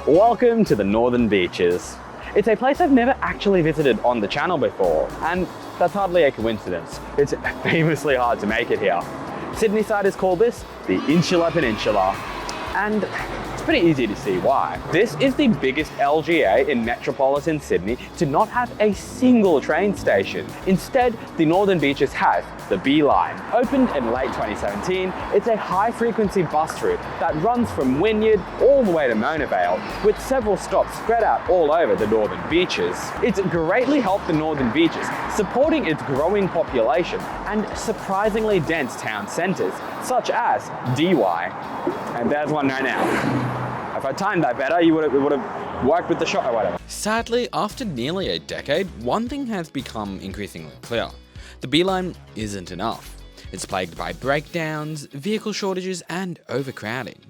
Welcome to the Northern Beaches. It's a place I've never actually visited on the channel before, and that's hardly a coincidence. It's famously hard to make it here. Sydneysiders call this the Insular Peninsula, and it's pretty easy to see why. This is the biggest LGA in metropolitan Sydney to not have a single train station. Instead, the Northern Beaches has the B Line. Opened in late 2017, it's a high-frequency bus route that runs from Wynyard all the way to Mona Vale, with several stops spread out all over the Northern Beaches. It's greatly helped the Northern Beaches, supporting its growing population and surprisingly dense town centres, such as DY. And there's one right now. If I timed that better, it would have worked with the shot or whatever. Sadly, after nearly a decade, one thing has become increasingly clear. The B-Line isn't enough. It's plagued by breakdowns, vehicle shortages, and overcrowding.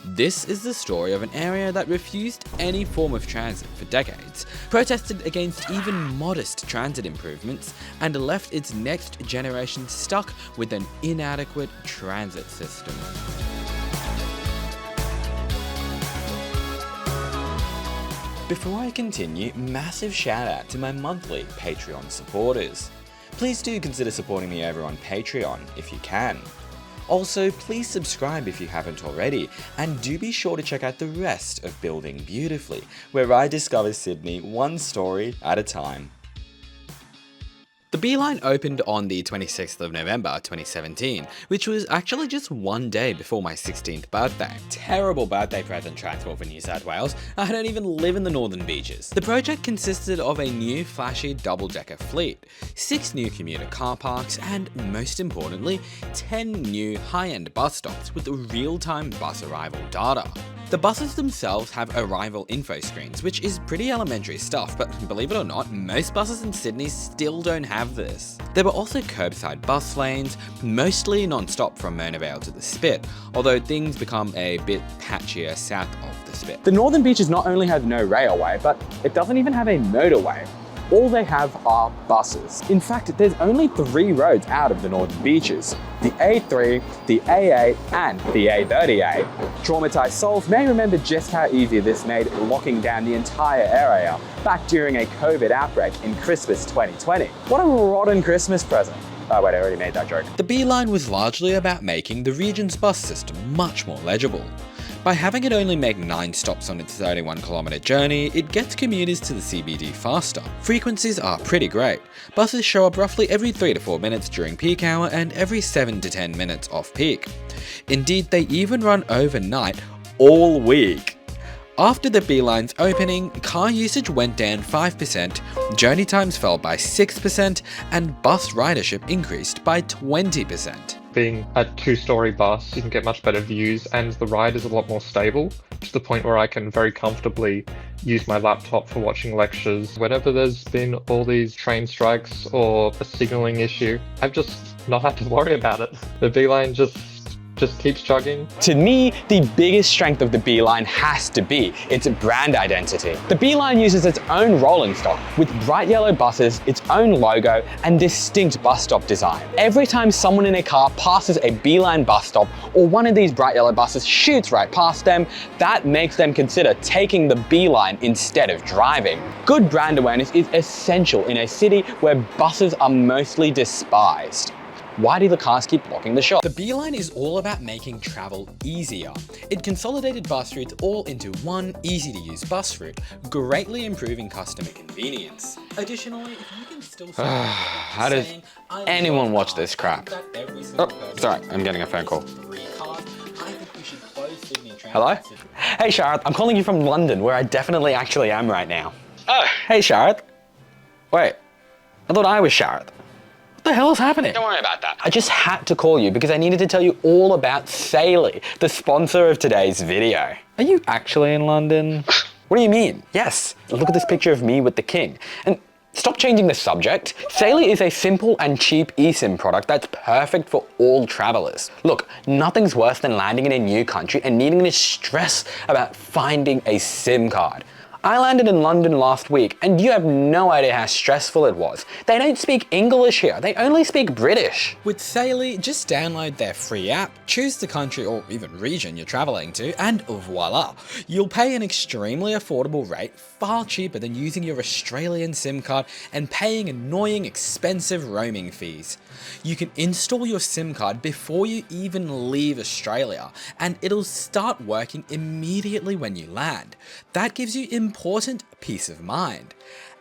This is the story of an area that refused any form of transit for decades, protested against even modest transit improvements, and left its next generation stuck with an inadequate transit system. Before I continue, massive shout out to my monthly Patreon supporters. Please do consider supporting me over on Patreon if you can. Also, please subscribe if you haven't already, and do be sure to check out the rest of Building Beautifully, where I discover Sydney one story at a time. The B-Line opened on the 26th of November 2017, which was actually just one day before my 16th birthday. Terrible birthday present transport for New South Wales. I don't even live in the Northern Beaches. The project consisted of a new flashy double-decker fleet, 6 new commuter car parks, and most importantly, 10 new high-end bus stops with real-time bus arrival data. The buses themselves have arrival info screens, which is pretty elementary stuff, but believe it or not, most buses in Sydney still don't have this. There were also curbside bus lanes, mostly non-stop from Mona Vale to the Spit, although things become a bit patchier south of the Spit. The Northern Beaches not only has no railway, but it doesn't even have a motorway. All they have are buses. In fact, there's only 3 roads out of the Northern Beaches: the A3, the A8, and the A30A. Traumatized souls may remember just how easy this made locking down the entire area back during a COVID outbreak in Christmas 2020. What a rotten Christmas present. Oh wait, I already made that joke. The B-Line was largely about making the region's bus system much more legible. By having it only make 9 stops on its 31-kilometre journey, it gets commuters to the CBD faster. Frequencies are pretty great. Buses show up roughly every 3 to 4 minutes during peak hour and every 7 to 10 minutes off peak. Indeed, they even run overnight all week. After the B-Line's opening, car usage went down 5%, journey times fell by 6%, and bus ridership increased by 20%. Being a 2-story bus, you can get much better views, and the ride is a lot more stable, to the point where I can very comfortably use my laptop for watching lectures. Whenever there's been all these train strikes or a signalling issue, I've just not had to worry about it. The B-Line just keeps chugging. To me, the biggest strength of the B-Line has to be its brand identity. The B-Line uses its own rolling stock with bright yellow buses, its own logo, and distinct bus stop design. Every time someone in a car passes a B-Line bus stop or one of these bright yellow buses shoots right past them, that makes them consider taking the B-Line instead of driving. Good brand awareness is essential in a city where buses are mostly despised. Why do the cars keep blocking the shot? The B-Line is all about making travel easier. It consolidated bus routes all into one easy-to-use bus route, greatly improving customer convenience. Additionally, if you can still how does anyone watch this crap? Oh, sorry, I'm getting a phone call. Hello? Hey Sharat, I'm calling you from London, where I definitely actually am right now. Oh, hey Sharat. Wait, I thought I was Sharat. What the hell is happening? Don't worry about that. I just had to call you because I needed to tell you all about Saily, the sponsor of today's video. Are you actually in London? What do you mean? Yes, look at this picture of me with the king. And stop changing the subject. Saily is a simple and cheap eSIM product that's perfect for all travelers. Look, nothing's worse than landing in a new country and needing to stress about finding a SIM card. I landed in London last week, and you have no idea how stressful it was. They don't speak English here, they only speak British. With Saily, just download their free app, choose the country or even region you're traveling to, and voila! You'll pay an extremely affordable rate, far cheaper than using your Australian SIM card and paying annoying expensive roaming fees. You can install your SIM card before you even leave Australia, and it'll start working immediately when you land. That gives you important peace of mind.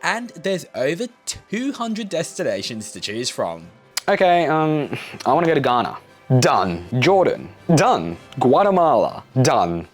And there's over 200 destinations to choose from. Okay, I want to go to Ghana. Done. Jordan. Done. Guatemala. Done.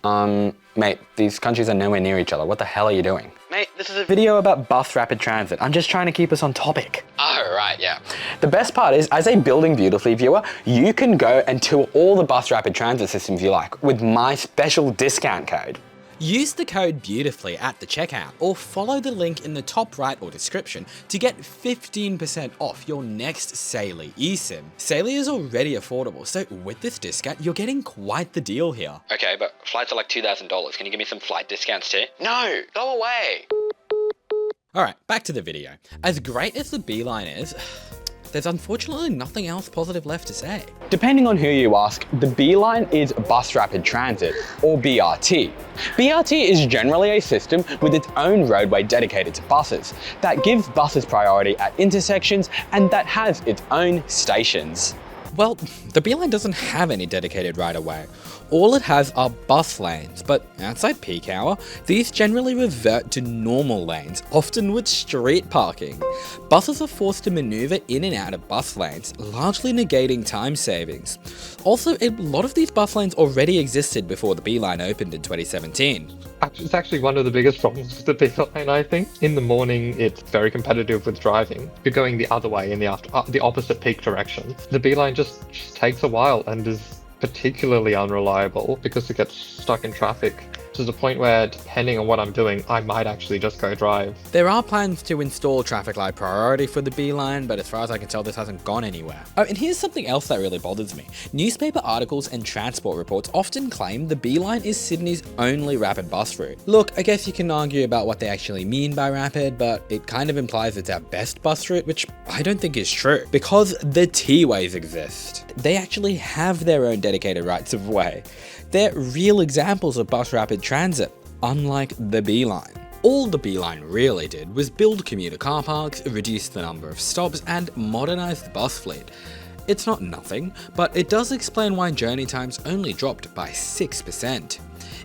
Mate, these countries are nowhere near each other. What the hell are you doing? Mate, this is a video about bus rapid transit. I'm just trying to keep us on topic. Oh, right, yeah. The best part is, as a Building Beautifully viewer, you can go and tour all the bus rapid transit systems you like with my special discount code. Use the code BEAUTIFULLY at the checkout, or follow the link in the top right or description to get 15% off your next Saily eSIM. Saily is already affordable, so with this discount, you're getting quite the deal here. Okay, but flights are like $2,000. Can you give me some flight discounts too? No, go away. Alright, back to the video. As great as the Beeline is, there's unfortunately nothing else positive left to say. Depending on who you ask, the Beeline is Bus Rapid Transit, or BRT. BRT is generally a system with its own roadway dedicated to buses, that gives buses priority at intersections and that has its own stations. Well, the Beeline doesn't have any dedicated right-of-way. All it has are bus lanes, but outside peak hour, these generally revert to normal lanes, often with street parking. Buses are forced to maneuver in and out of bus lanes, largely negating time savings. Also, a lot of these bus lanes already existed before the Beeline opened in 2017. It's actually one of the biggest problems with the Beeline, I think. In the morning, it's very competitive with driving. If you're going the other way in the opposite peak direction, the Beeline just takes a while and is particularly unreliable because it gets stuck in traffic to the point where, depending on what I'm doing, I might actually just go drive. There are plans to install traffic light priority for the Beeline, but as far as I can tell, this hasn't gone anywhere. Oh, and here's something else that really bothers me. Newspaper articles and transport reports often claim the Beeline is Sydney's only rapid bus route. Look, I guess you can argue about what they actually mean by rapid, but it kind of implies it's our best bus route, which I don't think is true, because the T-ways exist. They actually have their own dedicated rights of way. They're real examples of bus rapid transit, unlike the Beeline. All the Beeline really did was build commuter car parks, reduce the number of stops, and modernise the bus fleet. It's not nothing, but it does explain why journey times only dropped by 6%.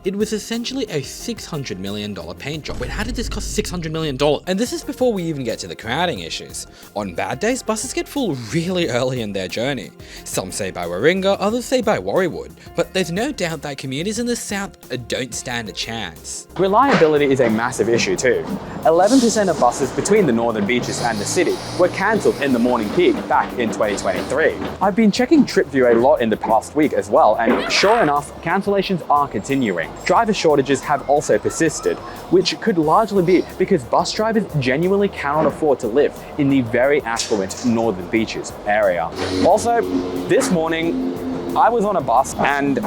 It was essentially a $600 million paint job. Wait, how did this cost $600 million? And this is before we even get to the crowding issues. On bad days, buses get full really early in their journey. Some say by Warringah, others say by Warriewood. But there's no doubt that commuters in the south don't stand a chance. Reliability is a massive issue too. 11% of buses between the northern beaches and the city were cancelled in the morning peak back in 2023. I've been checking TripView a lot in the past week as well, and sure enough, cancellations are continuing. Driver shortages have also persisted, which could largely be because bus drivers genuinely cannot afford to live in the very affluent northern beaches area. Also, this morning, I was on a bus and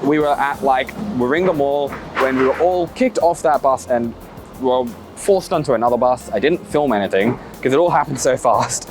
we were at like Warringah Mall when we were all kicked off that bus and were forced onto another bus. I didn't film anything because it all happened so fast.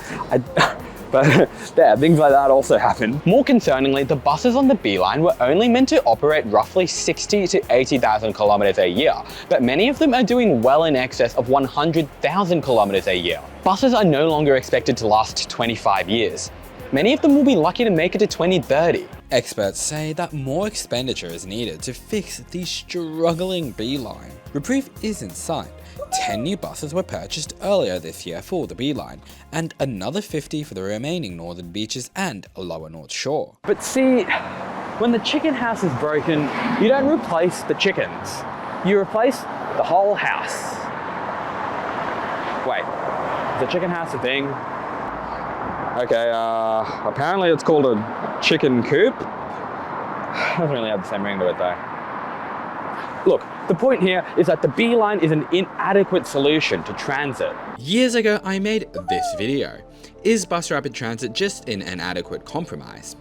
But yeah, things like that also happen. More concerningly, the buses on the Beeline were only meant to operate roughly 60 to 80,000 kilometers a year, but many of them are doing well in excess of 100,000 kilometers a year. Buses are no longer expected to last 25 years. Many of them will be lucky to make it to 2030. Experts say that more expenditure is needed to fix the struggling Beeline. Reprieve is in sight. 10 new buses were purchased earlier this year for the Beeline, and another 50 for the remaining northern beaches and lower North Shore. But see, when the chicken house is broken, you don't replace the chickens. You replace the whole house. Wait, is the chicken house a thing? Okay, apparently it's called a chicken coop. Doesn't really have the same ring to it though. Look, the point here is that the Beeline is an inadequate solution to transit. Years ago, I made this video. Is bus rapid transit just an inadequate compromise?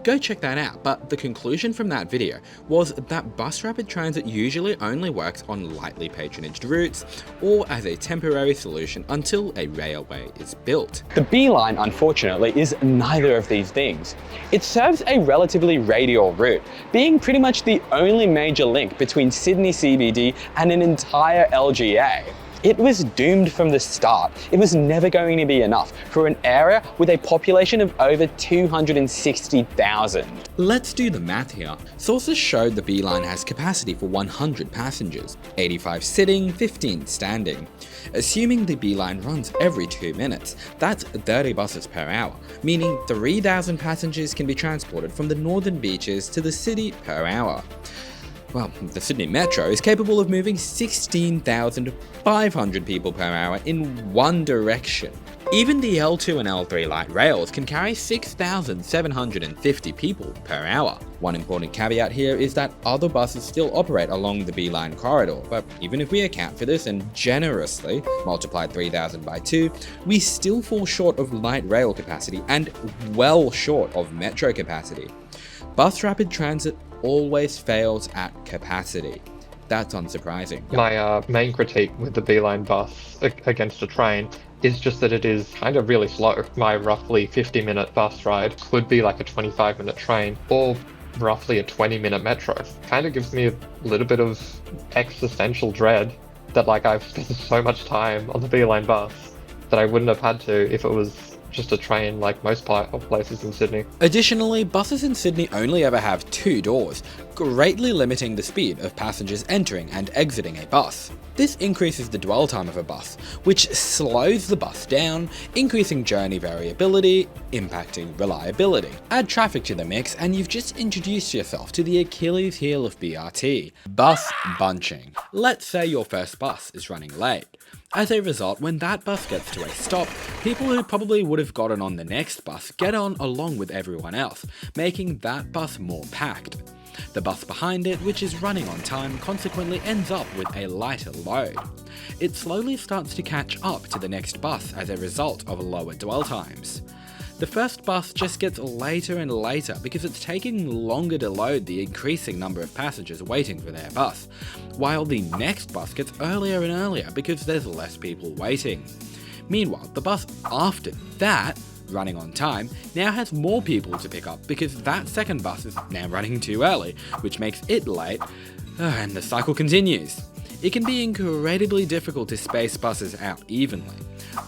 Go check that out, but the conclusion from that video was that bus rapid transit usually only works on lightly patronaged routes or as a temporary solution until a railway is built. The B line, unfortunately, is neither of these things. It serves a relatively radial route, being pretty much the only major link between Sydney CBD and an entire LGA. It was doomed from the start. It was never going to be enough for an area with a population of over 260,000. Let's do the math here. Sources showed the B line has capacity for 100 passengers, 85 sitting, 15 standing. Assuming the B line runs every 2 minutes, that's 30 buses per hour, meaning 3,000 passengers can be transported from the northern beaches to the city per hour. Well, the Sydney Metro is capable of moving 16,500 people per hour in one direction. Even the L2 and L3 light rails can carry 6,750 people per hour. One important caveat here is that other buses still operate along the B line corridor, but even if we account for this and generously multiply 3,000 by 2, we still fall short of light rail capacity and well short of metro capacity. Bus rapid transit always fails at capacity. That's unsurprising. My main critique with the B-line bus against a train is just that it is kind of really slow. My roughly 50-minute bus ride could be like a 25-minute train or roughly a 20-minute metro. Kind of gives me a little bit of existential dread that like I've spent so much time on the B-line bus that I wouldn't have had to if it was just a train like most places in Sydney. Additionally, buses in Sydney only ever have 2 doors, greatly limiting the speed of passengers entering and exiting a bus. This increases the dwell time of a bus, which slows the bus down, increasing journey variability, impacting reliability. Add traffic to the mix and you've just introduced yourself to the Achilles heel of BRT, bus bunching. Let's say your first bus is running late. As a result, when that bus gets to a stop, people who probably would have gotten on the next bus get on along with everyone else, making that bus more packed. The bus behind it, which is running on time, consequently ends up with a lighter load. It slowly starts to catch up to the next bus as a result of lower dwell times. The first bus just gets later and later because it's taking longer to load the increasing number of passengers waiting for their bus, while the next bus gets earlier and earlier because there's less people waiting. Meanwhile, the bus after that, running on time, now has more people to pick up because that second bus is now running too early, which makes it late, and the cycle continues. It can be incredibly difficult to space buses out evenly.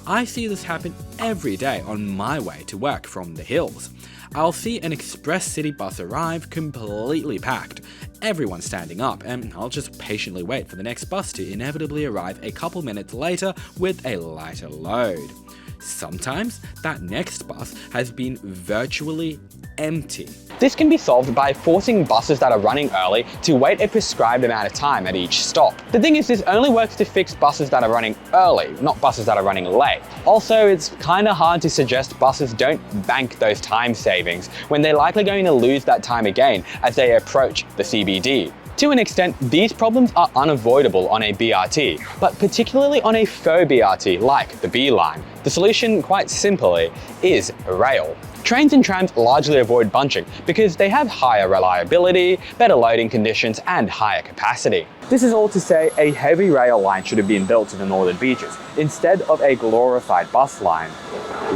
I see this happen every day on my way to work from the hills. I'll see an Express City bus arrive completely packed, everyone standing up, and I'll just patiently wait for the next bus to inevitably arrive a couple minutes later with a lighter load. Sometimes that next bus has been virtually empty. This can be solved by forcing buses that are running early to wait a prescribed amount of time at each stop. The thing is, this only works to fix buses that are running early, not buses that are running late. Also, it's kind of hard to suggest buses don't bank those time savings when they're likely going to lose that time again as they approach the CBD. To an extent, these problems are unavoidable on a BRT, but particularly on a faux BRT like the B line. The solution, quite simply, is rail. Trains and trams largely avoid bunching because they have higher reliability, better loading conditions, and higher capacity. This is all to say a heavy rail line should have been built to the northern beaches instead of a glorified bus line.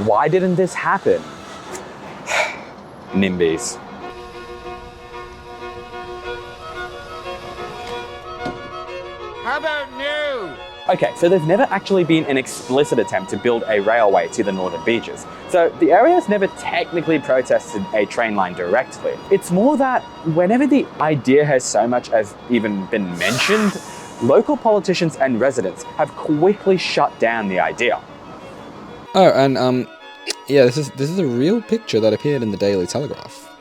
Why didn't this happen? NIMBYs. How about new? Okay, so there's never actually been an explicit attempt to build a railway to the northern beaches. So the area has never technically protested a train line directly. It's more that whenever the idea has so much as even been mentioned, local politicians and residents have quickly shut down the idea. Oh, and yeah, this is a real picture that appeared in the Daily Telegraph.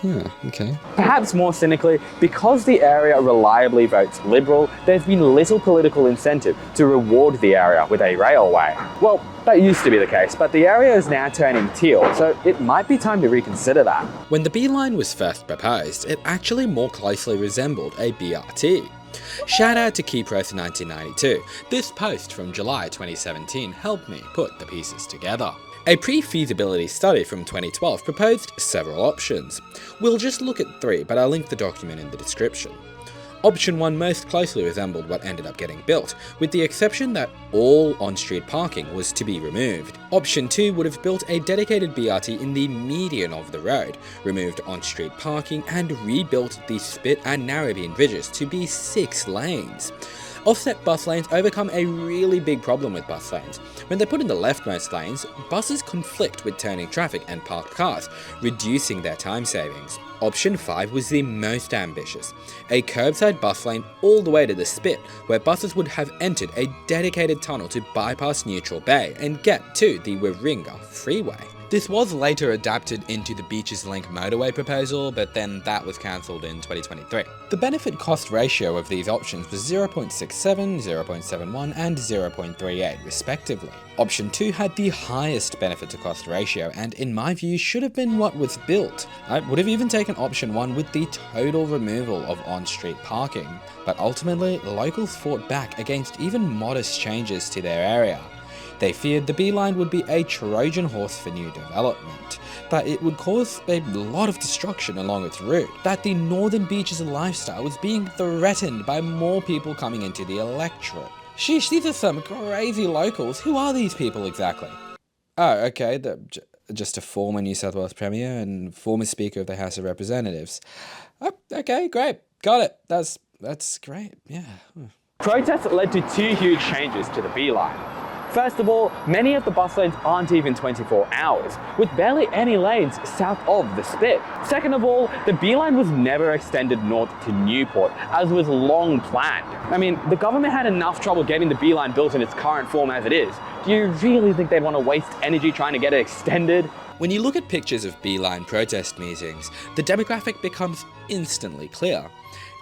Yeah, okay. Perhaps more cynically, because the area reliably votes Liberal, there's been little political incentive to reward the area with a railway. Well, that used to be the case, but the area is now turning teal, so it might be time to reconsider that. When the B line was first proposed, it actually more closely resembled a BRT. Shout out to KeyPress1992. This post from July 2017 helped me put the pieces together. A pre-feasibility study from 2012 proposed several options. We'll just look at 3, but I'll link the document in the description. Option 1 most closely resembled what ended up getting built, with the exception that all on-street parking was to be removed. Option 2 would have built a dedicated BRT in the median of the road, removed on-street parking, and rebuilt the spit and narrowbeam bridges to be 6 lanes. Offset bus lanes overcome a really big problem with bus lanes. When they put in the leftmost lanes, buses conflict with turning traffic and parked cars, reducing their time savings. Option 5 was the most ambitious, a curbside bus lane all the way to the spit, where buses would have entered a dedicated tunnel to bypass Neutral Bay and get to the Warringah Freeway. This was later adapted into the Beaches Link motorway proposal, but then that was cancelled in 2023. The benefit-cost ratio of these options was 0.67, 0.71 and 0.38 respectively. Option 2 had the highest benefit-to-cost ratio and in my view should have been what was built. I would have even taken option 1 with the total removal of on-street parking, but ultimately locals fought back against even modest changes to their area. They feared the B-line would be a Trojan horse for new development, that it would cause a lot of destruction along its route, that the Northern Beaches lifestyle was being threatened by more people coming into the electorate. Sheesh, these are some crazy locals. Who are these people exactly? Oh, okay, just a former New South Wales Premier and former Speaker of the House of Representatives. Oh, okay, great, got it. That's great, yeah. Protests led to 2 huge changes to the B-line. First of all, many of the bus lanes aren't even 24 hours, with barely any lanes south of the spit. Second of all, the B-line was never extended north to Newport, as was long planned. I mean, the government had enough trouble getting the B-line built in its current form as it is. Do you really think they'd want to waste energy trying to get it extended? When you look at pictures of B-line protest meetings, the demographic becomes instantly clear.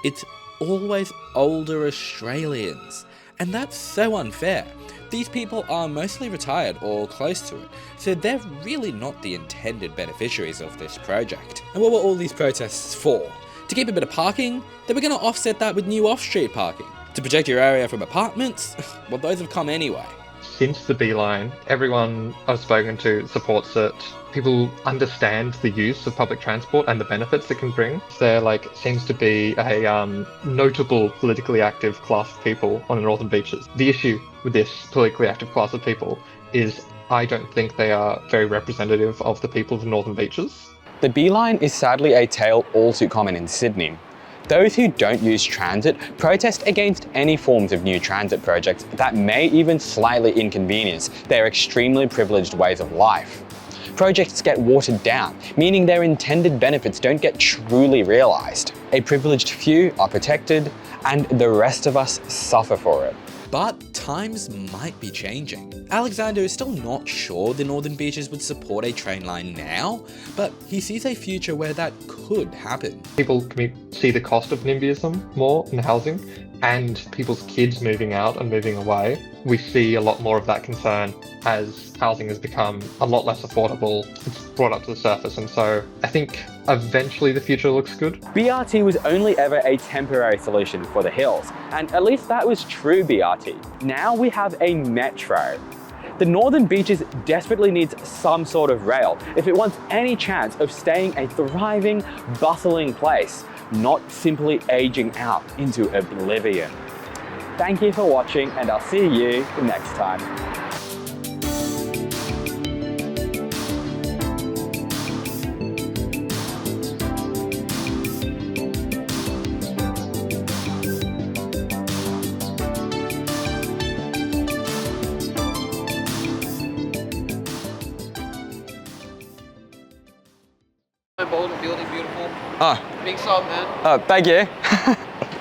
It's always older Australians, and that's so unfair. These people are mostly retired or close to it, so they're really not the intended beneficiaries of this project. And what were all these protests for? To keep a bit of parking? They were going to offset that with new off-street parking. To protect your area from apartments? Well, those have come anyway. Since the B-line, everyone I've spoken to supports it. People understand the use of public transport and the benefits it can bring. There seems to be a notable politically active class of people on the Northern Beaches. The issue with this politically active class of people is I don't think they are very representative of the people of the Northern Beaches. The B-line is sadly a tale all too common in Sydney. Those who don't use transit protest against any forms of new transit projects that may even slightly inconvenience their extremely privileged ways of life. Projects get watered down, meaning their intended benefits don't get truly realised. A privileged few are protected, and the rest of us suffer for it. But times might be changing. Alexander is still not sure the Northern Beaches would support a train line now, but he sees a future where that could happen. People can see the cost of NIMBYism more in housing, and people's kids moving out and moving away. We see a lot more of that concern as housing has become a lot less affordable. It's brought up to the surface, and so I think eventually the future looks good. BRT was only ever a temporary solution for the hills, and at least that was true BRT. Now we have a metro. The Northern Beaches desperately needs some sort of rail if it wants any chance of staying a thriving, bustling place, not simply aging out into oblivion. Thank you for watching, and I'll see you next time. Bold and building beautiful. Oh, Big sub, man. thank you.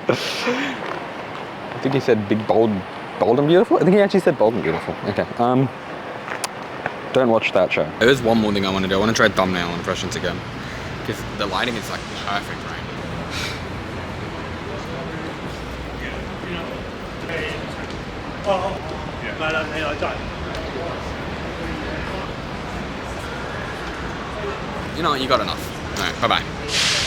I think he said big, bold and beautiful? I think he actually said bold and beautiful. Okay, don't watch that show. There is one more thing I want to do. I want to try thumbnail impressions again, because the lighting is like perfect right now. You know what, you got enough. Alright, bye-bye.